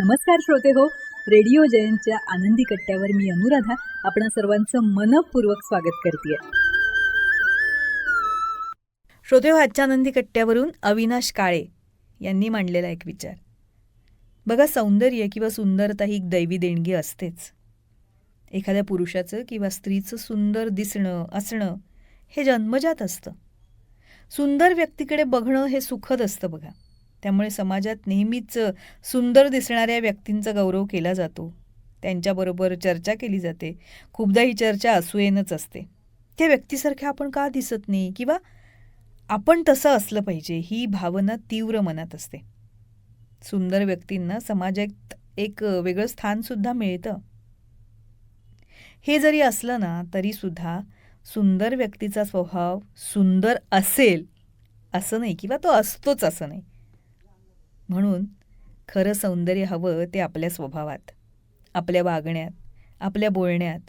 नमस्कार श्रोते हो, रेडिओ जयंतच्या आनंदी कट्ट्यावर मी अनुराधा आपणा सर्वांचं मनपूर्वक स्वागत करते. श्रोते हो, आजच्या आनंदी कट्ट्यावरून अविनाश काळे यांनी मांडलेला एक विचार बघा. सौंदर्य किंवा सुंदरता ही एक दैवी देणगी असतेच. एखाद्या पुरुषाचं किंवा स्त्रीचं सुंदर दिसणं असणं हे जन्मजात असतं. सुंदर व्यक्तीकडे बघणं हे सुखद असतं बघा. त्यामुळे समाजात नेहमीच सुंदर दिसणाऱ्या व्यक्तींचा गौरव केला जातो, त्यांच्याबरोबर चर्चा केली जाते. खूपदा ही चर्चा असूयेनंच असते. त्या व्यक्तीसारख्या आपण का दिसत नाही किंवा आपण तसं असलं पाहिजे ही भावना तीव्र मनात असते. सुंदर व्यक्तींना समाजात एक वेगळं स्थानसुद्धा मिळतं. हे जरी असलं ना तरीसुद्धा सुंदर व्यक्तीचा स्वभाव सुंदर असेल असं नाही किंवा तो असतोच असं नाही. म्हणून खरं सौंदर्य हवं ते आपल्या स्वभावात, आपल्या वागण्यात, आपल्या बोलण्यात,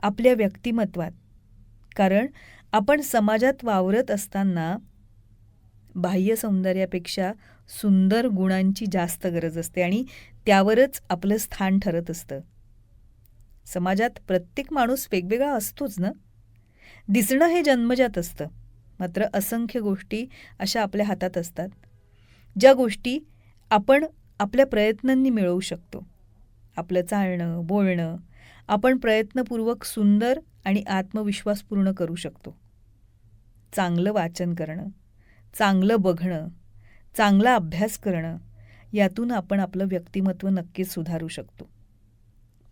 आपल्या व्यक्तिमत्वात. कारण आपण समाजात वावरत असताना बाह्य सौंदर्यापेक्षा सुंदर गुणांची जास्त गरज असते आणि त्यावरच आपलं स्थान ठरत असतं. समाजात प्रत्येक माणूस वेगवेगळा असतोच ना. दिसणं हे जन्मजात असतं, मात्र असंख्य गोष्टी अशा आपल्या हातात असतात ज्या गोष्टी आपण आपल्या प्रयत्नांनी मिळवू शकतो. आपलं चालणं बोलणं आपण प्रयत्नपूर्वक सुंदर आणि आत्मविश्वासपूर्ण करू शकतो. चांगलं वाचन करणं, चांगलं बघणं, चांगला अभ्यास करणं यातून आपण आपलं व्यक्तिमत्व नक्कीच सुधारू शकतो.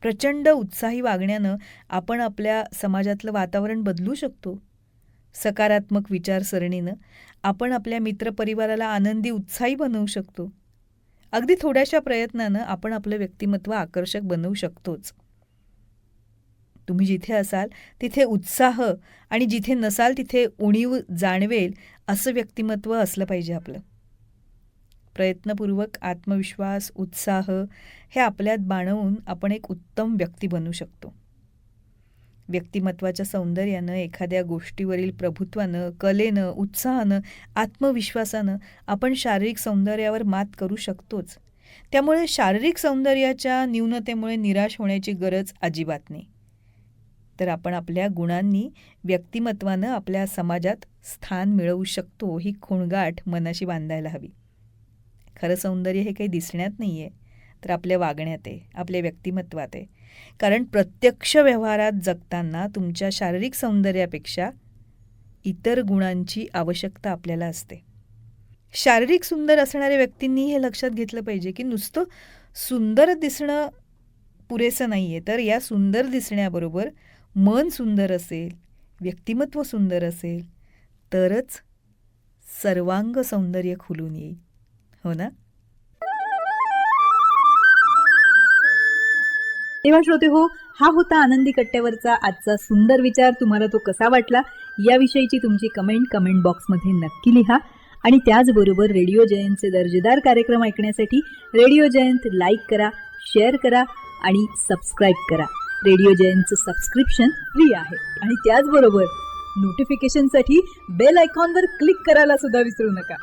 प्रचंड उत्साही वागण्यानं आपण आपल्या समाजातलं वातावरण बदलू शकतो. सकारात्मक विचारसरणीनं आपण आपल्या मित्रपरिवाराला आनंदी उत्साही बनवू शकतो. अगदी थोड्याशा प्रयत्नानं आपण आपलं व्यक्तिमत्व आकर्षक बनवू शकतोच. तुम्ही जिथे असाल तिथे उत्साह आणि जिथे नसाल तिथे उणीव जाणवेल असं व्यक्तिमत्व असलं पाहिजे आपलं. प्रयत्नपूर्वक आत्मविश्वास, उत्साह हे आपल्यात बाणवून आपण एक उत्तम व्यक्ती बनू शकतो. व्यक्तिमत्वाच्या सौंदर्यानं, एखाद्या गोष्टीवरील प्रभुत्वानं, कलेनं, उत्साहानं, आत्मविश्वासानं आपण शारीरिक सौंदर्यावर मात करू शकतोच. त्यामुळे शारीरिक सौंदर्याच्या न्यूनतेमुळे निराश होण्याची गरज अजिबात नाही. तर आपण आपल्या गुणांनी, व्यक्तिमत्वानं आपल्या समाजात स्थान मिळवू शकतो ही खूणगाठ मनाशी बांधायला हवी. खरं सौंदर्य हे काही दिसण्यात नाही आहे, तर आपल्या वागण्यात आहे, आपल्या व्यक्तिमत्वात आहे. कारण प्रत्यक्ष व्यवहारात जगताना तुमच्या शारीरिक सौंदर्यापेक्षा इतर गुणांची आवश्यकता आपल्याला असते. शारीरिक सुंदर असणाऱ्या व्यक्तींनी हे लक्षात घेतलं पाहिजे की नुसतं सुंदर दिसणं पुरेसं नाही आहे, तर या सुंदर दिसण्याबरोबर मन सुंदर असेल, व्यक्तिमत्व सुंदर असेल तरच सर्वांग सौंदर्य खुलून येईल. हो ना? तेव्हा श्रोते हो, हा होता आनंदी कट्ट्यावरचा आजचा सुंदर विचार. तुम्हाला तो कसा वाटला याविषयीची तुमची कमेंट बॉक्समध्ये नक्की लिहा. आणि त्याचबरोबर रेडिओ जयंतचे दर्जेदार कार्यक्रम ऐकण्यासाठी रेडिओ जयंत लाईक करा, शेअर करा आणि सबस्क्राईब करा. रेडिओ जयंतचं सबस्क्रिप्शन फ्री आहे. आणि त्याचबरोबर नोटिफिकेशनसाठी बेल आयकॉनवर क्लिक करायला सुद्धा विसरू नका.